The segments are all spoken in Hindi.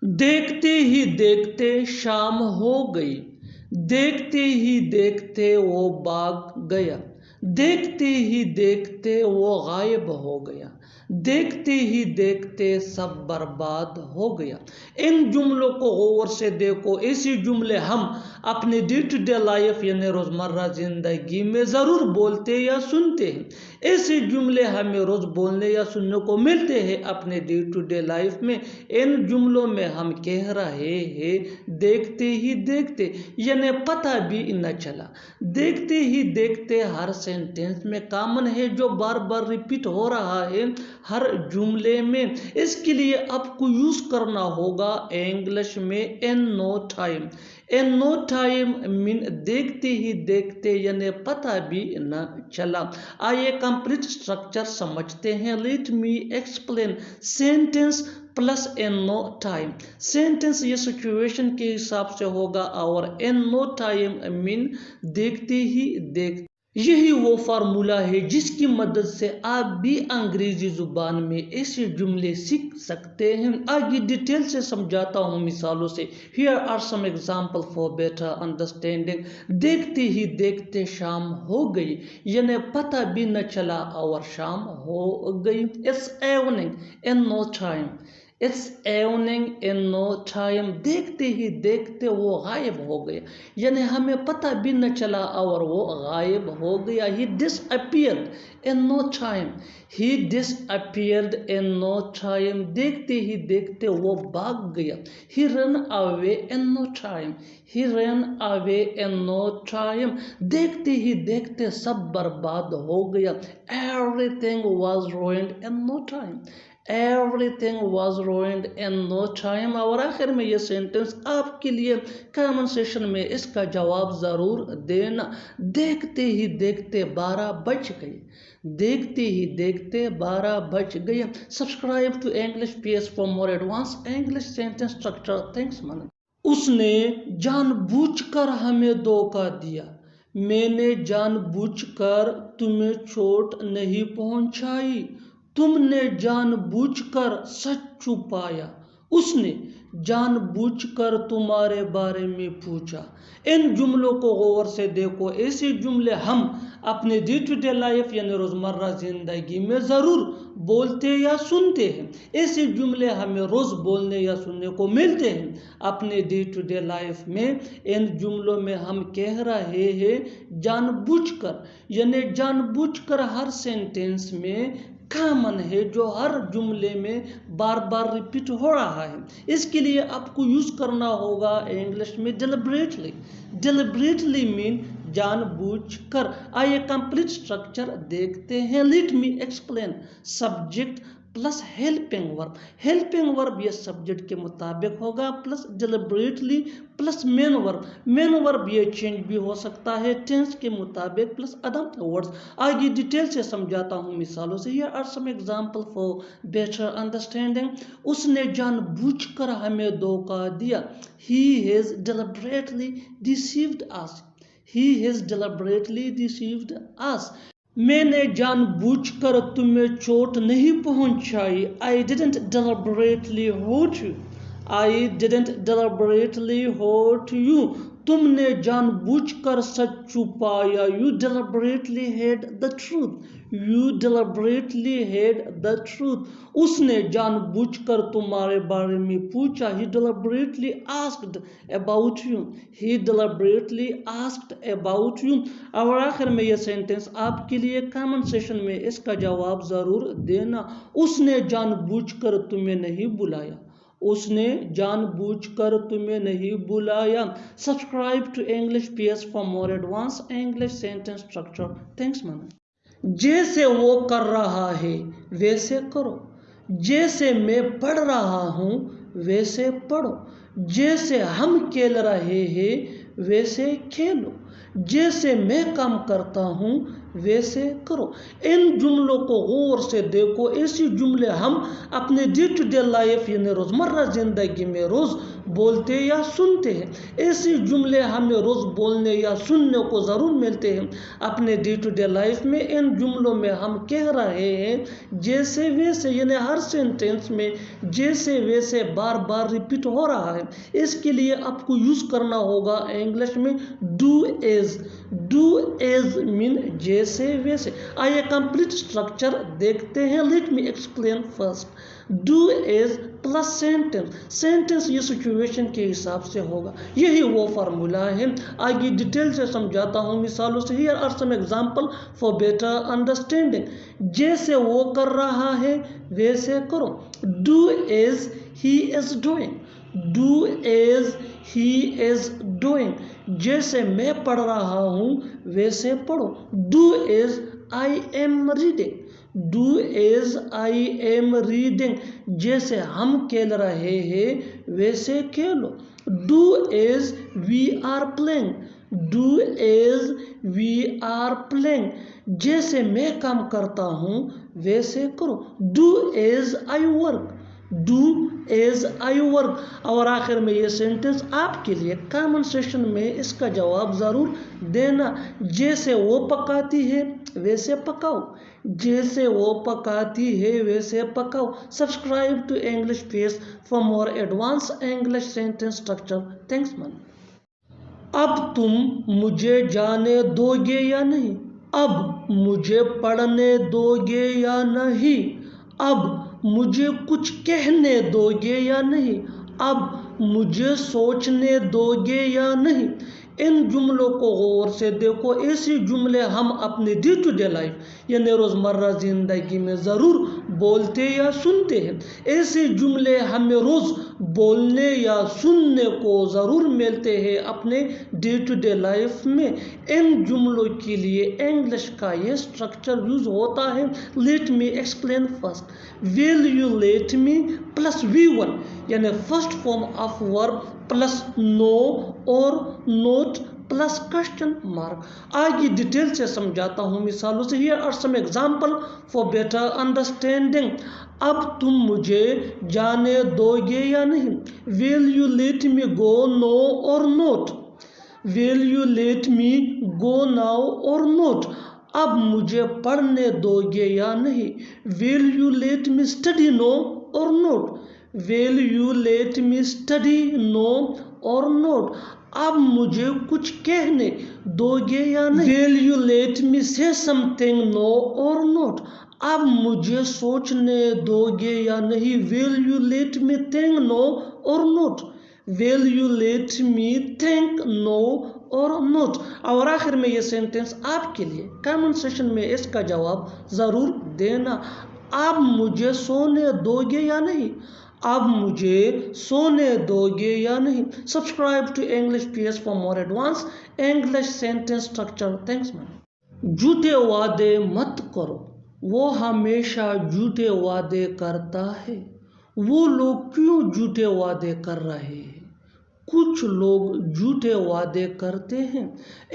देखते ही देखते शाम हो गई, देखते ही देखते वो भाग गया, देखते ही देखते वो गायब हो गया, देखते ही देखते सब बर्बाद हो गया। इन जुमलों को गौर से देखो। ऐसे जुमले हम अपने डे टू डे लाइफ यानी रोज़मर्रा ज़िंदगी में ज़रूर बोलते या सुनते हैं। ऐसे जुमले हमें रोज़ बोलने या सुनने को मिलते हैं अपने डे टू डे लाइफ में। इन जुमलों में हम कह रहे हैं देखते ही देखते, यानी पता भी न चला। देखते ही देखते हर सेंटेंस में कॉमन है जो बार बार रिपीट हो रहा है हर जुमले में। इसके लिए आपको यूज करना होगा इंग्लिश में in no time. In no time mean देखते ही देखते यानी पता भी न चला। आइए कंप्लीट स्ट्रक्चर समझते हैं। Let me explain sentence plus in no time. Sentence ये सिचुएशन के हिसाब से होगा और इन नो टाइम मीन देखते ही देखते। यही वो फार्मूला है जिसकी मदद से आप भी अंग्रेजी जुबान में ऐसे जुमले सीख सकते हैं। आगे डिटेल से समझाता हूँ मिसालों से। Here are some example for better understanding. देखते ही देखते शाम हो गई, यानी पता भी न चला और शाम हो गई। It's evening in no time. It's evening in no time. देखते ही देखते वो गायब हो गया, यानी हमें पता भी न चला और वो गायब हो गया। He disappeared in no time. He disappeared in no time. देखते ही देखते वो भाग गया। He ran away in no time. He ran away in no time. देखते ही देखते सब बर्बाद हो गया। Everything was ruined in no time. Everything was ruined in no time। और आखिर में ये सेंटेंस आपके लिए कमेंट सेशन में इसका जवाब ज़रूर देना। देखते ही देखते 12 बज गए। देखते ही देखते 12 बज गए। Subscribe to English PS for more advance English sentence structure. Thanks man. उसने जानबूझकर हमें धोखा दिया। मैंने जानबूझकर तुम्हें चोट नहीं पहुंचाई। तुमने जानबूझकर सच छुपाया। उसने जानबूझकर तुम्हारे बारे में पूछा। इन जुमलों को गौर से देखो। ऐसे जुमले हम अपने डे टू डे लाइफ यानी रोज़मर्रा ज़िंदगी में ज़रूर बोलते या सुनते हैं। ऐसे जुमले हमें रोज़ बोलने या सुनने को मिलते हैं अपने डे टू डे लाइफ में। इन जुमलों में हम कह रहे हैं जानबूझकर, यानी जानबूझकर हर सेंटेंस में कॉमन है जो हर जुमले में बार बार रिपीट हो रहा है। इसके लिए आपको यूज करना होगा इंग्लिश में डिलिबरेटली। डिलिबरेटली मीन जानबूझकर। आइए कंप्लीट स्ट्रक्चर देखते हैं। Let me explain. Subject plus helping verb. Helping verb ये सब्जेक्ट के मुताबिक होगा plus deliberately plus main verb. Main verb ये चेंज भी हो सकता है टेंस के मुताबिक प्लस अदर वर्ड्स। आगे डिटेल से समझाता हूँ मिसालों से। Here are some example for better understanding. उसने जानबूझकर हमें धोखा दिया। He has deliberately deceived us. He has deliberately deceived us. मैंने जानबूझकर तुम्हें चोट नहीं पहुंचाई। I didn't deliberately hurt you. I didn't deliberately hurt you. तुमने जानबूझकर सच छुपाया। You deliberately hid the truth. You deliberately hid the truth. उसने जानबूझकर तुम्हारे बारे में पूछा। He deliberately asked about you. He deliberately asked about you. और आखिर में यह सेंटेंस आपके लिए कमेंट सेशन में इसका जवाब ज़रूर देना। उसने जानबूझकर तुम्हें नहीं बुलाया। उसने जानबूझकर तुम्हें नहीं बुलाया। Subscribe to English PS for more advance English sentence structure. Thanks man. जैसे वो कर रहा है वैसे करो। जैसे मैं पढ़ रहा हूँ वैसे पढ़ो। जैसे हम खेल रहे हैं वैसे खेलो। जैसे मैं काम करता हूँ वैसे करो। इन जुमलों को गौर से देखो। ऐसे जुमले हम अपने डे टू डे लाइफ यानी रोज़मर्रा ज़िंदगी में रोज़ बोलते या सुनते हैं। ऐसे जुमले हमें रोज़ बोलने या सुनने को ज़रूर मिलते हैं अपने डे टू डे लाइफ में। इन जुमलों में हम कह रहे हैं जैसे वैसे, यानी हर सेंटेंस में जैसे वैसे बार बार रिपीट हो रहा है। इसके लिए आपको यूज़ करना होगा इंग्लिश में do as. Do as mean जैसे वैसे। आइए कंप्लीट स्ट्रक्चर देखते हैं। Let me explain first. Do as plus sentence. Sentence ये सिचुएशन के हिसाब से होगा, यही वो फार्मूला है। आगे डिटेल से समझाता हूँ मिसालों से। Here are some example for better understanding. जैसे वो कर रहा है वैसे करो। Do as he is doing. Do as he is doing. जैसे मैं पढ़ रहा हूँ वैसे पढ़ो। Do as I am reading. Do as I am reading. जैसे हम खेल रहे हैं वैसे खेलो। Do as we are playing. Do as we are playing. जैसे मैं काम करता हूँ वैसे करो। Do as I work. Do as I work. और आखिर में ये सेंटेंस आपके लिए कमेंट सेक्शन में इसका जवाब ज़रूर देना। जैसे वो पकाती है वैसे पकाओ। जैसे वो पकाती है वैसे पकाओ। Subscribe to English page for more advance English sentence structure. Thanks man. अब तुम मुझे जाने दोगे या नहीं? अब मुझे पढ़ने दोगे या नहीं? अब मुझे कुछ कहने दोगे या नहीं? अब मुझे सोचने दोगे या नहीं? इन जुमलों को गौर से देखो। ऐसे जुमले हम अपने डे टू डे लाइफ यानी रोज़मर्रा ज़िंदगी में ज़रूर बोलते या सुनते हैं। ऐसे जुमले हमें रोज़ बोलने या सुनने को ज़रूर मिलते हैं अपने डे टू डे लाइफ में। इन जुमलों के लिए इंग्लिश का ये स्ट्रक्चर यूज़ होता है। Let me explain first. Will you let me plus V1 यानी first form of verb plus no और नोट प्लस क्वेश्चन मार्क। आगे डिटेल से समझाता हूँ मिसालों से। Here are some example for better understanding. अब तुम मुझे जाने दोगे या नहीं? Will you let me go no और not? Will you let me go now और नोट? अब मुझे पढ़ने दोगे या नहीं? Will you let me study no और not? Will you let me study no और नोट? अब मुझे कुछ कहने दोगे या नहीं? विल यू लेट मी से समथिंग नो और नोट? अब मुझे सोचने दोगे या नहीं? Will you let me think no और not? Will you let me think no और नोट? और आखिर में ये सेंटेंस आपके लिए कमेंट सेक्शन में इसका जवाब ज़रूर देना। आप मुझे सोने दोगे या नहीं? अब मुझे सोने दोगे या नहीं? Subscribe to English page for more advance English sentence structure. Thanks man. झूठे वादे मत करो, वो हमेशा झूठे वादे करता है। वो लोग क्यों झूठे वादे कर रहे हैं? कुछ लोग झूठे वादे करते हैं।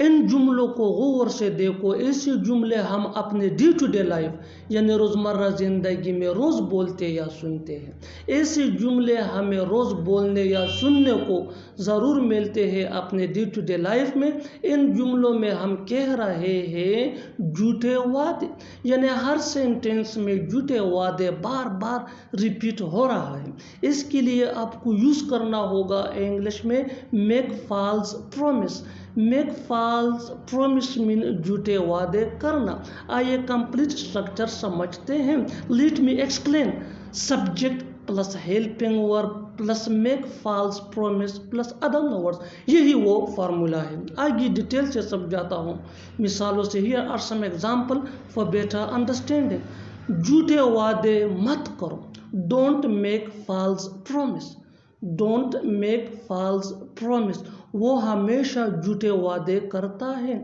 इन जुमलों को गौर से देखो। ऐसे जुमले हम अपने डे टू डे लाइफ यानी रोज़मर्रा ज़िंदगी में रोज़ बोलते या सुनते हैं। ऐसे जुमले हमें रोज़ बोलने या सुनने को ज़रूर मिलते हैं अपने डे टू डे लाइफ में। इन जुमलों में हम कह रहे हैं झूठे वादे, यानी हर सेंटेंस में झूठे वादे बार बार रिपीट हो रहा है। इसके लिए आपको यूज़ करना होगा इंग्लिश में make false promise. Make false promise mean झूठे वादे करना। आइए कंप्लीट स्ट्रक्चर समझते हैं। Let me explain. Subject plus helping verb plus make false promise plus other words, यही वो फार्मूला है। आगे डिटेल से समझाता हूँ मिसालों से। Here are some example for better understanding. झूठे वादे मत करो। Don't make false promise. Don't make false promise. वो हमेशा झूठे वादे करता है।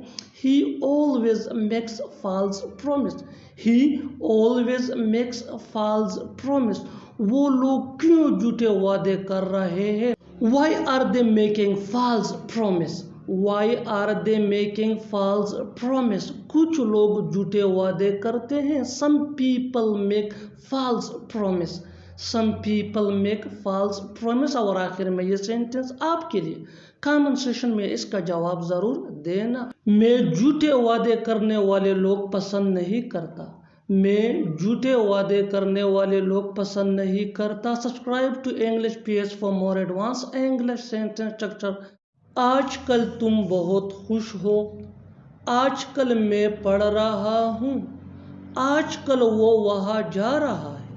He always makes false promise. He always makes false promise. वो लोग क्यों झूठे वादे कर रहे हैं? Why are they making false promise? Why are they making false promise, कुछ लोग झूठे वादे करते हैं। Some people make false promise, some people make false promise. और आखिर में ये सेंटेंस आपके लिए, कमेंट सेशन में इसका जवाब जरूर देना। मैं झूठे वादे करने वाले लोग पसंद नहीं करता, मैं झूठे वादे करने वाले लोग पसंद नहीं करता। Subscribe to English PS for more advance English sentence structure. आजकल तुम बहुत खुश हो, आजकल मैं पढ़ रहा हूँ, आजकल वो वहाँ जा रहा है,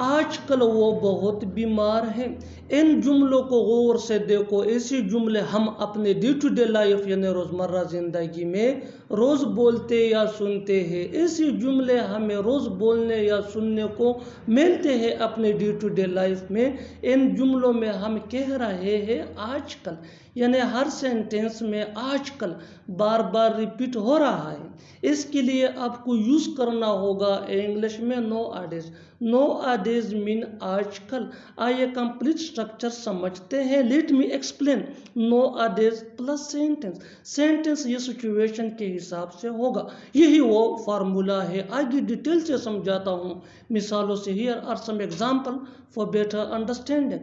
आजकल वो बहुत बीमार है। इन जुमलों को गौर से देखो। ऐसे जुमले हम अपने डे टू डे लाइफ यानी रोज़मर्रा ज़िंदगी में रोज़ बोलते या सुनते हैं। ऐसे जुमले हमें रोज़ बोलने या सुनने को मिलते हैं अपने डे टू डे लाइफ में। इन जुमलों में हम कह रहे हैं आजकल, यानी हर सेंटेंस में आजकल बार बार रिपीट हो रहा है। इसके लिए आपको यूज़ करना होगा इंग्लिश में nowadays. Nowadays mean आजकल। आइए कंप्लीट स्ट्रक्चर समझते हैं। Let me explain. Nowadays plus sentence, sentence ये सिचुएशन के हिसाब से होगा, यही वो फार्मूला है। आगे डिटेल से समझाता हूँ मिसालों से। Here are some example for better understanding.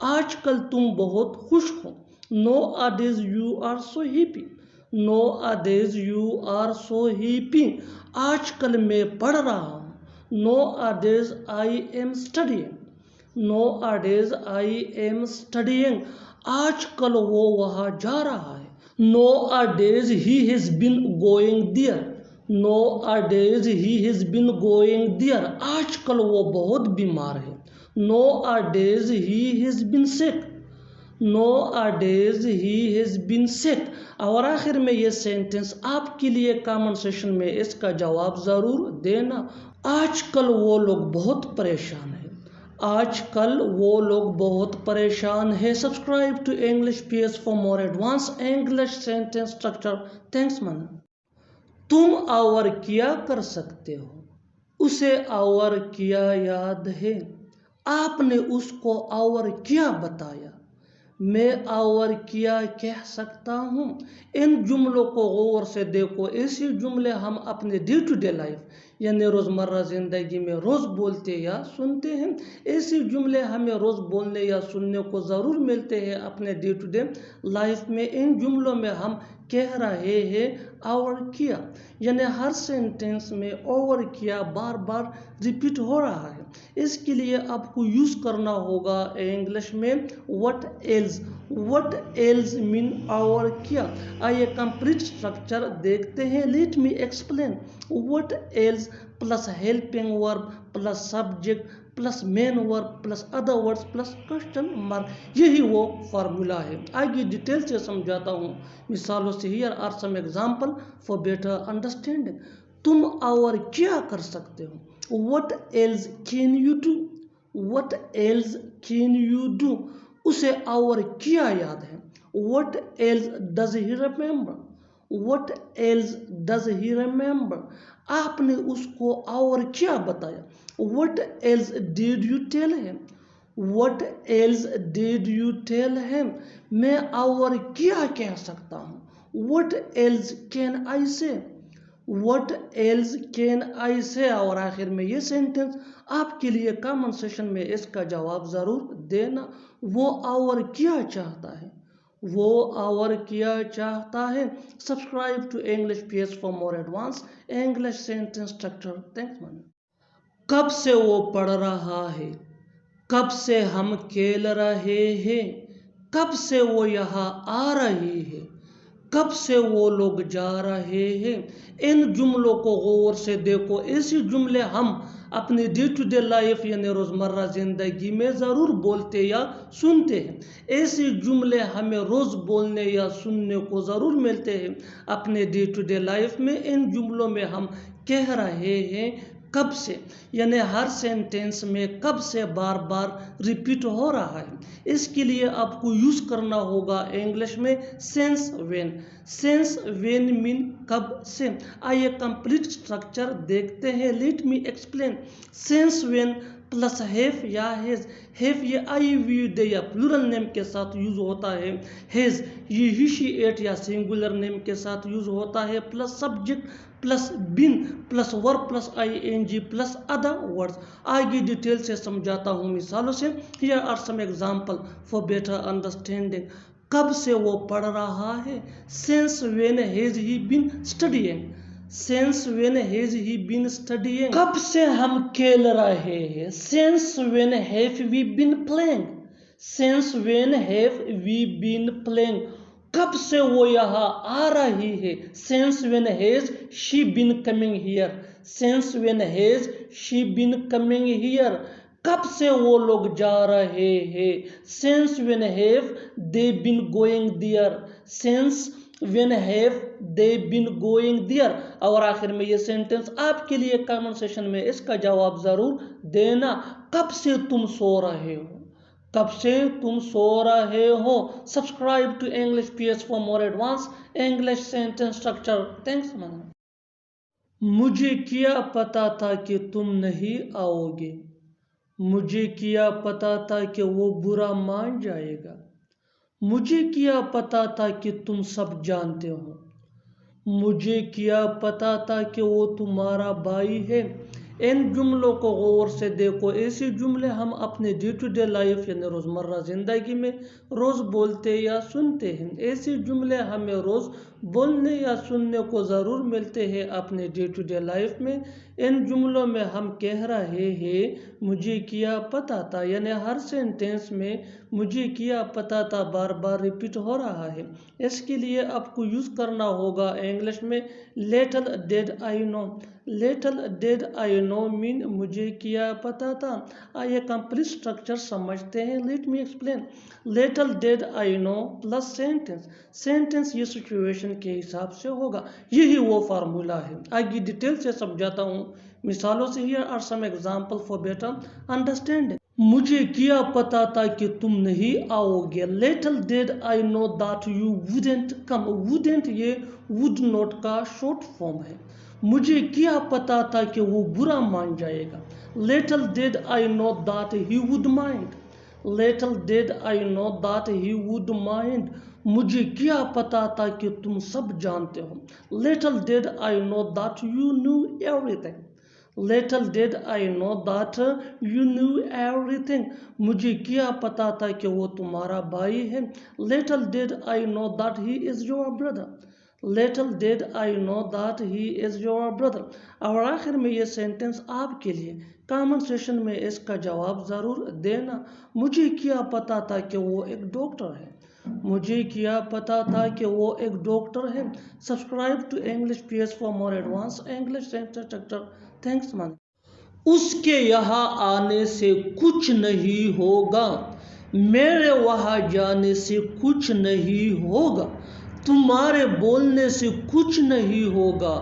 आजकल तुम बहुत खुश हो, nowadays you are so happy, nowadays you are so happy। आजकल मैं पढ़ रहा हूँ, nowadays I am studying, nowadays I am studying। आजकल वो वहाँ जा रहा है, nowadays he has been going there, nowadays he has been going there। आजकल वो बहुत बीमार है, nowadays he has been sick, nowadays he has been sick। और आखिर में ये सेंटेंस आपके लिए कमेंट सेशन में इसका जवाब ज़रूर देना। आजकल वो लोग बहुत परेशान हैं, आजकल वो लोग बहुत परेशान हैं। Subscribe to English PS for more advance English sentence structure. Thanks man. तुम और क्या कर सकते हो, उसे और क्या याद है, आपने उसको और क्या बताया, मैं और क्या कह सकता हूँ। इन जुमलों को गौर से देखो। ऐसे जुमले हम अपने डे टू डे लाइफ यानी रोज़मर्रा ज़िंदगी में रोज़ बोलते या सुनते हैं। ऐसे जुमले हमें रोज़ बोलने या सुनने को ज़रूर मिलते हैं अपने डे टू डे लाइफ में। इन जुमलों में हम कह रहे हैं और किया, यानी हर सेंटेंस में और किया बार बार रिपीट हो रहा है। इसके लिए आपको यूज़ करना होगा इंग्लिश में what else. What else mean और किया। आइए कंप्लीट स्ट्रक्चर देखते हैं। Let me explain. What else plus helping verb plus subject plus main verb plus other words plus question mark, यही वो फार्मूला है। आगे डिटेल से समझाता हूँ मिसालों से। Here are some example for better understanding. तुम और क्या कर सकते हो, What else can you do? What else can you do? उसे और क्या याद है, What else does he remember? What else does he remember? आपने उसको और क्या बताया, What else did you tell him? What else did you tell him? मैं और क्या कह सकता हूँ, What else can I say? What else can I say? और आखिर में ये सेंटेंस आपके लिए कमेंट सेशन में इसका जवाब ज़रूर देना। वो और क्या चाहता है, वो और क्या चाहता है। Subscribe to English PS for more advance English sentence structure. Thanks man. कब से वो पढ़ रहा है, कब से हम खेल रहे हैं, कब से वो यहाँ आ रही है, कब से वो लोग जा रहे हैं। इन जुमलों को गौर से देखो। ऐसे जुमले हम अपनी डे टू डे लाइफ यानी रोज़मर्रा ज़िंदगी में ज़रूर बोलते या सुनते हैं। ऐसे जुमले हमें रोज़ बोलने या सुनने को ज़रूर मिलते हैं अपने डे टू डे लाइफ में। इन जुमलों में हम कह रहे हैं कब से, यानी हर सेंटेंस में कब से बार बार रिपीट हो रहा है। इसके लिए आपको यूज़ करना होगा इंग्लिश में sense when. Sense when mean कब से। आइए कंप्लीट स्ट्रक्चर देखते हैं। Let me explain. Sense when plus have या हैज। हैव ये आई वी दे या प्लूरल नेम के साथ यूज होता है। हैज ये ही शी एट या सिंगुलर नेम के साथ यूज होता है। Plus subject plus been plus verb plus ing plus other words. आगे डिटेल से समझाता हूँ मिसालों से। Here are some example for better understanding. कब से वो पढ़ रहा है? Since when has he been studying. Since when has he been studying. कब से हम खेल रहे हैं? Since when have we been playing. Since when have we been playing. कब से वो यहाँ आ रही है? Since when has she been coming here. Since when has she been coming here. कब से वो लोग जा रहे हैं? Since when have they been going there. Since when have they been going there. और आखिर में ये सेंटेंस आपके लिए कमेंट सेशन में इसका जवाब जरूर देना। कब से तुम सो रहे हो? कब से तुम सो रहे हो? Subscribe to English PS for more advance English sentence structure. Thanks man. मुझे क्या पता था कि तुम नहीं आओगे। मुझे क्या पता था कि वो बुरा मान जाएगा। मुझे क्या पता था कि तुम सब जानते हो। मुझे क्या पता था कि वो तुम्हारा भाई है। इन जुमलों को गौर से देखो। ऐसे जुमले हम अपने डे टू डे लाइफ यानी रोज़मर्रा ज़िंदगी में रोज़ बोलते या सुनते हैं। ऐसे जुमले हमें रोज़ बोलने या सुनने को ज़रूर मिलते हैं अपने डे टू डे लाइफ में। इन जुमलों में हम कह रहे हैं मुझे क्या पता था, यानी हर सेंटेंस में मुझे क्या पता था बार बार रिपीट हो रहा है। इसके लिए आपको यूज़ करना होगा इंग्लिश में little did I no. Little did I no mean मुझे क्या पता था। आइए कंप्लीट स्ट्रक्चर समझते हैं। Let me explain. Little did I no plus sentence. Sentence ये सिचुएशन के हिसाब से होगा। यही वो फार्मूला है। आगे डिटेल से समझाता हूँ मिसालों से। Here are some example for better understanding. मुझे क्या पता था कि तुम नहीं आओगे। Little did I know that you wouldn't come. Wouldn't ये वुड नॉट का शॉर्ट फॉर्म है। मुझे क्या पता था कि वो बुरा मान जाएगा। Little did I know that he would mind. Little did I know that he would mind. मुझे क्या पता था कि तुम सब जानते हो। Little did I know that you new everything. Little did I know that you knew everything. मुझे क्या पता था कि वो तुम्हारा भाई है। Little did I know that he is your brother. Little did I know that he is your brother. और आखिर में ये सेंटेंस आपके लिए कमेंट सेशन में इसका जवाब ज़रूर देना। मुझे क्या पता था कि वो एक डॉक्टर है। मुझे क्या पता था कि वो एक डॉक्टर है। Subscribe to English PS for more advance English sentence structure. Thanks man. उसके यहाँ आने से कुछ नहीं होगा। मेरे वहाँ जाने से कुछ नहीं होगा। तुम्हारे बोलने से कुछ नहीं होगा।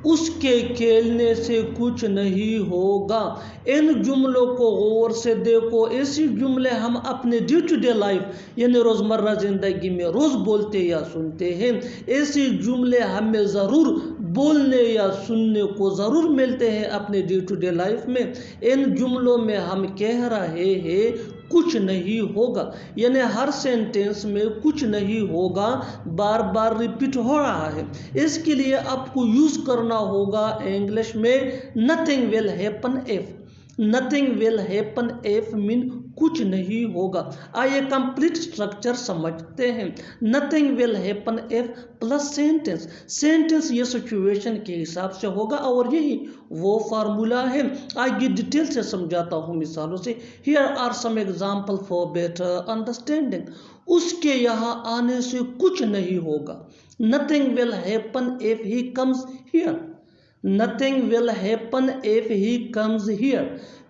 उसके खेलने से कुछ नहीं होगा। इन जुमलों को गौर से देखो। ऐसे जुमले हम अपने डे टू डे लाइफ यानी रोज़मर्रा ज़िंदगी में रोज़ बोलते या सुनते हैं। ऐसे जुमले हमें ज़रूर बोलने या सुनने को ज़रूर मिलते हैं अपने डे टू डे लाइफ में। इन जुमलों में हम कह रहे हैं कुछ नहीं होगा, यानी हर सेंटेंस में कुछ नहीं होगा बार बार रिपीट हो रहा है। इसके लिए आपको यूज़ करना होगा इंग्लिश में nothing will happen if. Nothing will happen if mean कुछ नहीं होगा। आइए कंप्लीट स्ट्रक्चर समझते हैं। Nothing will happen if plus sentence. Sentence ये सिचुएशन के हिसाब से होगा और यही वो फार्मूला है। आगे डिटेल से समझाता हूँ मिसालों से। Here are some example for better understanding. उसके यहाँ आने से कुछ नहीं होगा। Nothing will happen if he comes here. Nothing will happen if he comes here.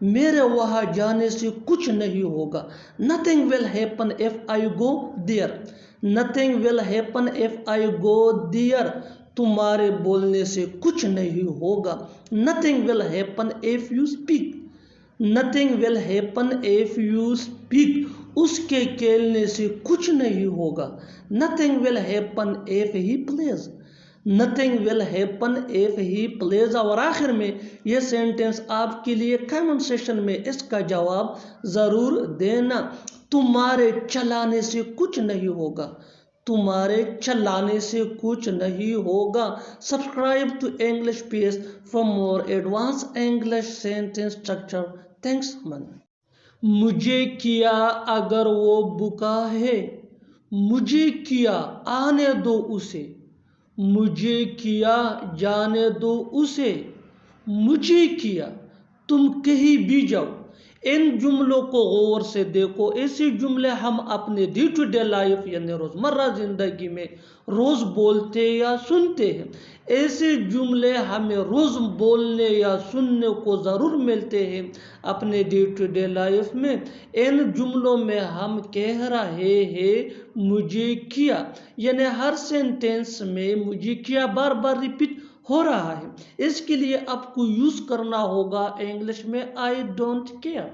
मेरे वहाँ जाने से कुछ नहीं होगा। Nothing will happen if I go there. Nothing will happen if I go there. तुम्हारे बोलने से कुछ नहीं होगा। Nothing will happen if you speak. Nothing will happen if you speak. उसके खेलने से कुछ नहीं होगा। Nothing will happen if he plays. Nothing will happen if he plays. और आखिर में ये सेंटेंस आपके लिए कमेंट सेक्शन में इसका जवाब ज़रूर देना। तुम्हारे चलाने से कुछ नहीं होगा, तुम्हारे चलाने से कुछ नहीं होगा। Subscribe to English PS for more advance English sentence structure. Thanks man. मुझे किया अगर वो बुका है, मुझे किया आने दो उसे, मुझे किया जाने दो उसे, मुझे किया तुम कहीं भी जाओ। इन जुमलों को गौर से देखो। ऐसे जुमले हम अपने डे टू डे लाइफ यानी रोज़मर्रा ज़िंदगी में रोज़ बोलते या सुनते हैं। ऐसे जुमले हमें रोज़ बोलने या सुनने को ज़रूर मिलते हैं अपने डे टू डे लाइफ में। इन जुमलों में हम कह रहे हैं मुझे किया, यानी हर सेंटेंस में मुझे किया बार बार रिपीट हो रहा है। इसके लिए आपको यूज़ करना होगा इंग्लिश में आई don't care.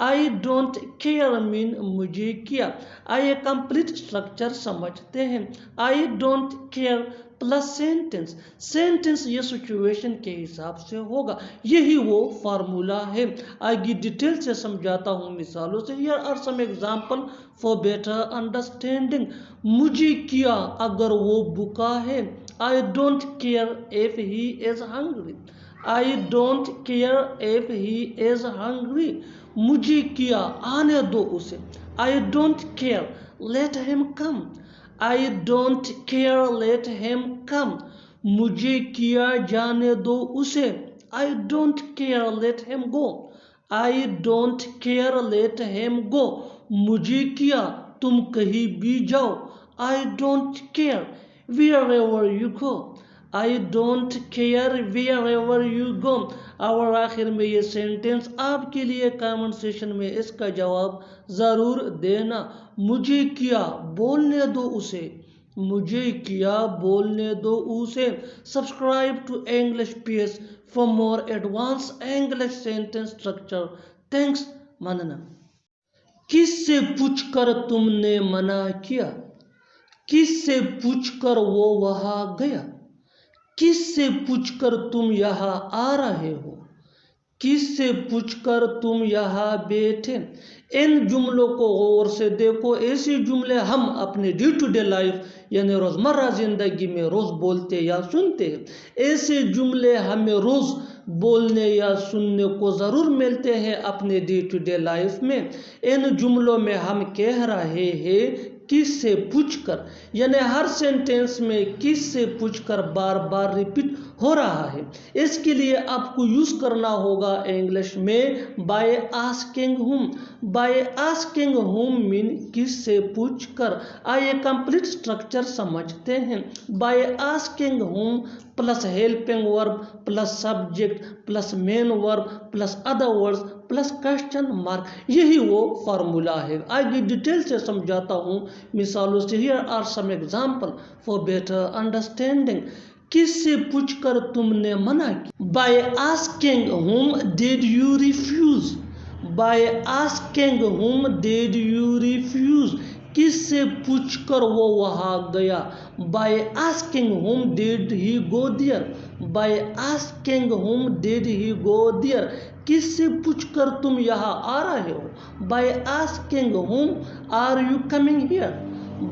I don't care mean मुझे किया। आइए कंप्लीट स्ट्रक्चर समझते हैं। आई don't care plus sentence. Sentence ये सिचुएशन के हिसाब से होगा, यही वो फार्मूला है। आगे डिटेल से समझाता हूँ मिसालों से। Here are some example for better understanding. मुझे किया अगर वो भूखा है। I don't care if he is hungry. I don't care if he is hungry. मुझे किया आने दो उसे। I don't care let him come. I don't care let him come. मुझे किया जाने दो उसे। I don't care let him go. I don't care let him go. मुझे किया तुम कहीं भी जाओ। आई don't care wherever you go। I don't care wherever you go। और आखिर में ये सेंटेंस आपके लिए कमेंट सेक्शन में इसका जवाब ज़रूर देना। मुझे किया बोलने दो उसे, मुझे किया बोलने दो उसे। Subscribe to English PS for more advance English sentence structure. Thanks मानना। किससे पूछकर तुमने मना किया। किससे पूछकर वो वहां गया। किससे पूछकर तुम यहाँ आ रहे हो। किससे पूछकर तुम यहाँ बैठे। इन जुमलों को गौर से देखो। ऐसे जुमले हम अपने डे टू डे लाइफ यानी रोज़मर्रा ज़िंदगी में रोज़ बोलते या सुनते हैं। ऐसे जुमले हमें रोज़ बोलने या सुनने को ज़रूर मिलते हैं अपने डे टू डे लाइफ में। इन जुमलों में हम कह रहे हैं किससे पूछकर, यानी हर सेंटेंस में किससे पूछकर बार बार रिपीट हो रहा है। इसके लिए आपको यूज़ करना होगा इंग्लिश में बाय आस्किंग हुम। बाय आस्किंग हुम मीन किससे पूछकर। आइए कंप्लीट स्ट्रक्चर समझते हैं। बाय आस्किंग हुम plus helping verb plus subject plus main verb plus other words plus question mark, यही वो फार्मूला है। आगे डिटेल से समझाता हूँ मिसालों से। Here are some example for better understanding. किससे पूछकर तुमने मना किया। By asking whom did you refuse. By asking whom did you refuse. किससे पूछकर वो वहां गया। By asking whom did he go there. By asking whom did he go there. किससे पूछकर तुम यहाँ आ रहे हो। By asking whom are you coming here.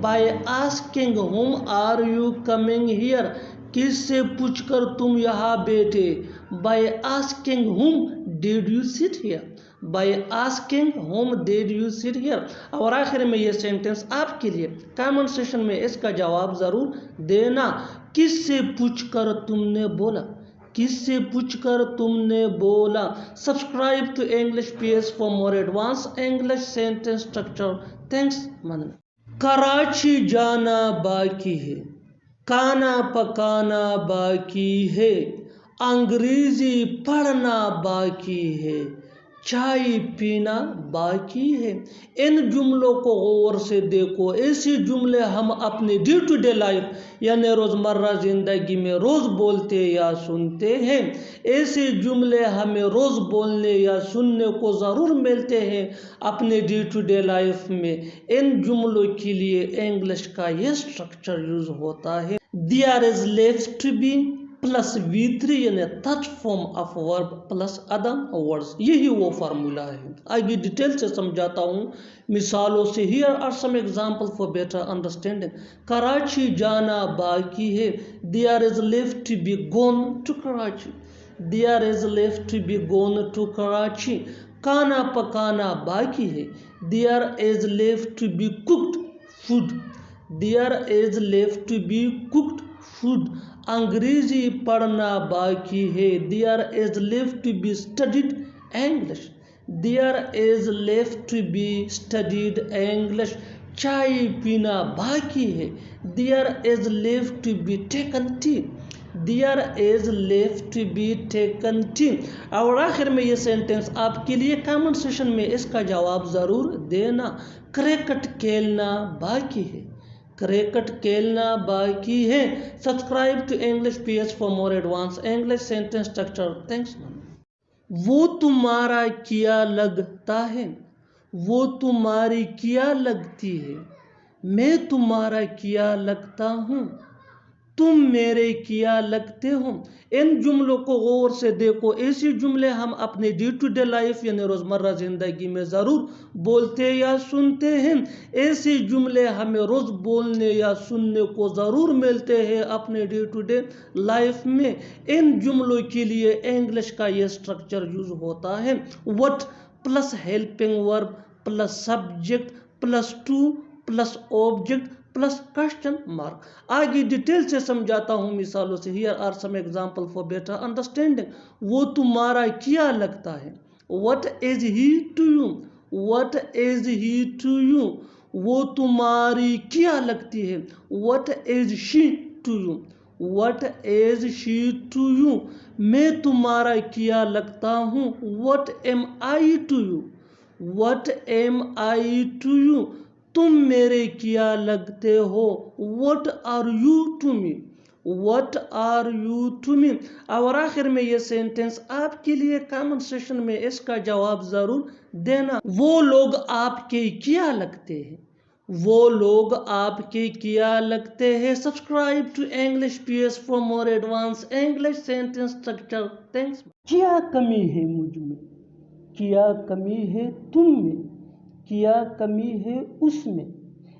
By asking whom are you coming here. किससे पूछकर तुम यहाँ बैठे। Bye asking whom did you sit here. By asking home did you sit here. और आखिर में ये सेंटेंस आपके लिए कमेंट सेक्शन में इसका जवाब ज़रूर देना। किससे पूछकर तुमने बोला। किससे पूछकर तुमने बोला। Subscribe to English PS for more advance English sentence structure. Thanks मानना। कराची जाना बाकी है। खाना पकाना बाकी है। अंग्रेजी पढ़ना बाकी है। चाय पीना बाकी है। इन जुमलों को गौर से देखो। ऐसे जुमले हम अपने डे टू डे लाइफ यानी रोज़मर्रा ज़िंदगी में रोज़ बोलते या सुनते हैं। ऐसे जुमले हमें रोज़ बोलने या सुनने को ज़रूर मिलते हैं अपने डे टू डे लाइफ में। इन जुमलों के लिए इंग्लिश का यह स्ट्रक्चर यूज़ होता है। There is left to be plus V3 यानी third form of verb plus other words, यही वो फार्मूला है। आगे डिटेल से समझाता हूँ मिसालों से। Here are some example for better understanding. Karachi जाना बाकी है, there is left to be gone to Karachi, there is left to be gone to Karachi. खाना पकाना बाकी है, there is left to be cooked food, there is left to be cooked food. अंग्रेजी पढ़ना बाकी है, there is left to be studied English, there is left to be studied English. चाय पीना बाकी है, there is left to be taken tea, there is left to be taken tea. और आखिर में ये सेंटेंस आपके लिए कमेंट सेशन में इसका जवाब ज़रूर देना। क्रिकेट खेलना बाकी है, क्रिकेट खेलना बाकी है। Subscribe to English PS for more advance English sentence structure. Thanks. वो तुम्हारा किया लगता है, वो तुम्हारी किया लगती है, मैं तुम्हारा किया लगता हूँ, तुम मेरे किया लगते हो। इन जुमलों को गौर से देखो। ऐसे जुमले हम अपने डे टू डे लाइफ यानी रोज़मर्रा ज़िंदगी में ज़रूर बोलते या सुनते हैं। ऐसे जुमले हमें रोज़ बोलने या सुनने को ज़रूर मिलते हैं अपने डे टू डे लाइफ में। इन जुमलों के लिए इंग्लिश का ये स्ट्रक्चर यूज़ होता है। What plus helping verb plus subject plus to plus object plus question mark. आगे डिटेल से समझाता हूँ मिसालों से। Here are some example for better understanding. वो तुम्हारा क्या लगता है, what is he to you, what is he to you. वो तुम्हारी क्या लगती है, what is she to you, what is she to you. मैं तुम्हारा क्या लगता हूँ, what am I to you, what am I to you. तुम मेरे क्या लगते हो, what are you to me, what are you to me. और आखिर में ये सेंटेंस आपके लिए कमेंट सेशन में इसका जवाब जरूर देना। वो लोग आपके क्या लगते हैं, वो लोग आपके क्या लगते हैं। Subscribe to English PS for more advance English sentence structure. Thanks. क्या कमी है मुझ में, क्या कमी है तुम में, क्या कमी है उसमें।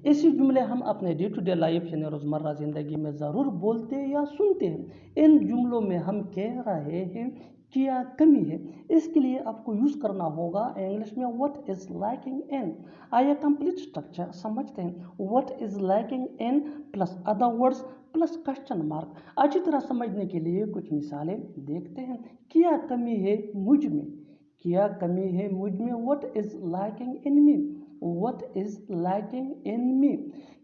ऐसे जुमले हम अपने डे टू डे लाइफ यानी रोज़मर्रा ज़िंदगी में ज़रूर बोलते या सुनते हैं। इन जुमलों में हम कह रहे हैं क्या कमी है, इसके लिए आपको यूज़ करना होगा इंग्लिश में व्हाट इज़ लैकिंग इन। आइए कंप्लीट स्ट्रक्चर समझते हैं। What is lacking in plus other words plus question mark. अच्छी तरह समझने के लिए कुछ मिसालें देखते हैं। क्या कमी है मुझ में, क्या कमी है मुझ में। What is lacking in me, what is lacking in me.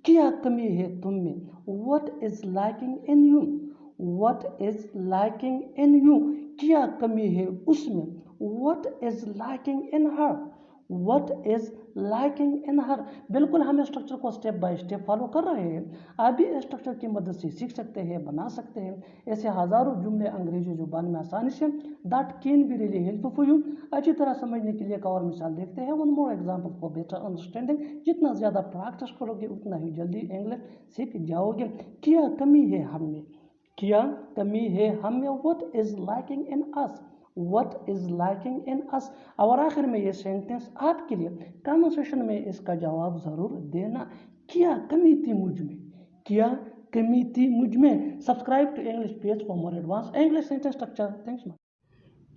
क्या कमी है तुम में, what is lacking in you, what is lacking in you. क्या कमी है उसमें, what is lacking in her, what is lacking in her. बिल्कुल हम स्ट्रक्चर को स्टेप बाय स्टेप फॉलो कर रहे हैं। आप भी इस स्ट्रक्चर की मदद से सीख सकते हैं, बना सकते हैं ऐसे हज़ारों जुमले अंग्रेजी जुबान में आसानी से। That can be really helpful for you. अच्छी तरह समझने के लिए एक और मिसाल देखते हैं। One more example for better understanding. जितना ज़्यादा प्रैक्टिस करोगे उतना ही जल्दी इंग्लिश सीख जाओगे। क्या कमी है हम में, क्या कमी है हम में। What is lacking in us, what is lacking in us. और आखिर में ये सेंटेंस आपके लिए कमेंट सेशन में इसका जवाब ज़रूर देना। क्या कमी थी मुझ में, क्या कमी थी मुझ में। Subscribe to English PS for more advance English sentence structure. Thanks.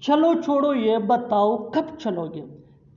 चलो छोड़ो ये बताओ कब चलोगे,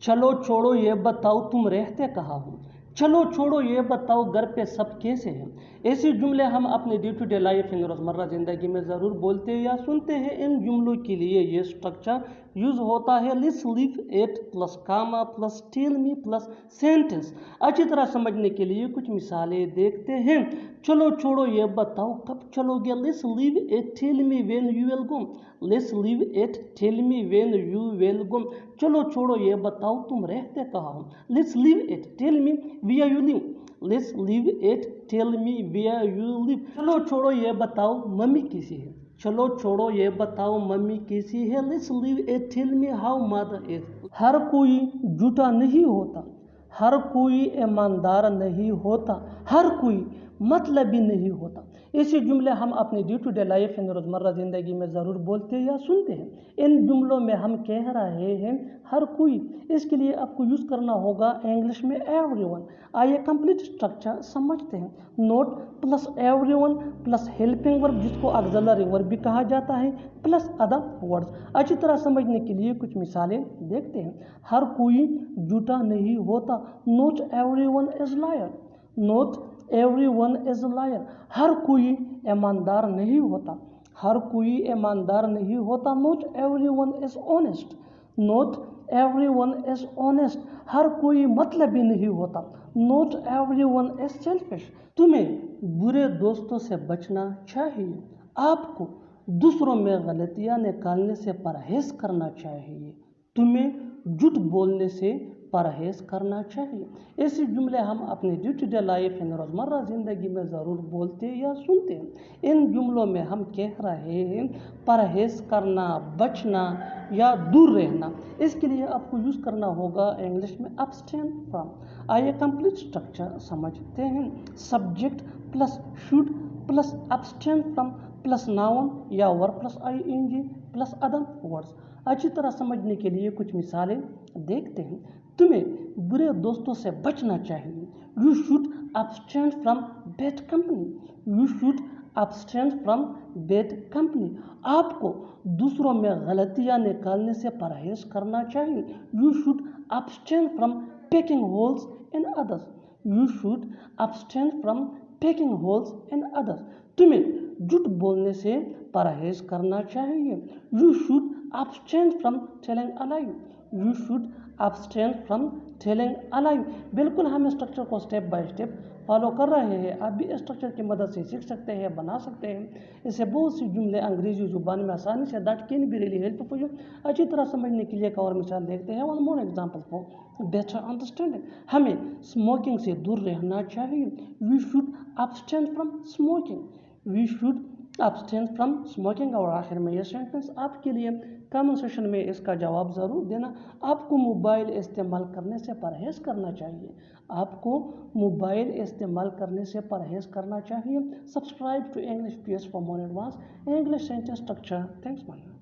चलो छोड़ो ये बताओ तुम रहते कहाँ हो, चलो छोड़ो ये बताओ घर पे सब कैसे हैं। ऐसे जुमले हम अपने day to day life in रोज़मर्रा ज़िंदगी में ज़रूर बोलते या सुनते हैं। इन जुमलों के लिए ये स्ट्रक्चर यूज़ होता है। Let's leave it plus comma plus tell me plus sentence. अच्छी तरह समझने के लिए कुछ मिसालें देखते हैं। चलो छोड़ो ये बताओ कब चलोगे। Let's leave it tell me when you will go, let's leave it tell me when you will go. चलो छोड़ो ये बताओ तुम रहते कहाँ हो। Let's leave it tell me where you live, let's leave it tell me where you live. चलो छोड़ो ये बताओ मम्मी कैसी है, चलो छोड़ो ये बताओ मम्मी कैसी है। Let's leave it tell me how mother is. हर कोई झूठा नहीं होता, हर कोई ईमानदार नहीं होता, हर कोई मतलब ही नहीं होता। ऐसे जुमले हम अपनी day to day life in रोज़मर्रा ज़िंदगी में ज़रूर बोलते या सुनते हैं। इन जुमलों में हम कह रहे हैं हर कोई, इसके लिए आपको यूज़ करना होगा इंग्लिश में एवरीवन। आइए कंप्लीट स्ट्रक्चर समझते हैं। Note plus everyone plus helping verb जिसको ऑक्सिलरी वर्ब भी कहा जाता है प्लस अदर वर्ड्स। अच्छी तरह समझने के लिए कुछ मिसालें देखते हैं। हर कोई झूठा नहीं होता, not everyone is liar. Not everyone is liar, हर कोई ईमानदार नहीं होता, हर कोई ईमानदार नहीं होता। Not everyone is honest, not everyone is honest, हर कोई मतलबी नहीं होता। नॉट एवरीवन इज सेल्फिश, तुम्हें बुरे दोस्तों से बचना चाहिए, आपको दूसरों में गलतियां निकालने से परहेज करना चाहिए, तुम्हें झूठ बोलने से परहेज करना चाहिए। ऐसे जुमले हम अपने day to day life in रोज़मर्रा ज़िंदगी में ज़रूर बोलते या सुनते हैं। इन जुमलों में हम कह रहे हैं परहेज करना, बचना या दूर रहना। इसके लिए आपको यूज़ करना होगा इंग्लिश में अब्सटेन फ्रॉम। आइए कंप्लीट स्ट्रक्चर समझते हैं। Subject plus should plus abstain from plus noun या verb plus ing plus other words. अच्छी तरह समझने के लिए कुछ मिसालें देखते हैं। तुम्हें बुरे दोस्तों से बचना चाहिए, you should abstain from bad company, you should abstain from bad company, आपको दूसरों में गलतियां निकालने से परहेज करना चाहिए, you should abstain from pecking holes in others, you should abstain from pecking holes in others, तुम्हें झूठ बोलने से परहेज करना चाहिए, you should abstain from telling a lie, you should abstain from telling a lie. बिल्कुल हम स्ट्रक्चर को स्टेप बाय स्टेप फॉलो कर रहे हैं, आप भी स्ट्रक्चर की मदद से सीख सकते हैं, बना सकते हैं। इससे बहुत सी जुमले अंग्रेजी जुबान में आसानी say that can be really help for you. अच्छी तरह समझने के लिए एक और मिसाल देखते हैं। One more example for better understanding, हमें स्मोकिंग से दूर रहना चाहिए, we should abstain from smoking, we should abstain from smoking. और आखिर में ये सेंटेंस आपके लिए, कमेंट सेक्शन में इसका जवाब ज़रूर देना। आपको मोबाइल इस्तेमाल करने से परहेज करना चाहिए, आपको मोबाइल इस्तेमाल करने से परहेज करना चाहिए। Subscribe to English PS for more advance English sentence structure. Thanks man.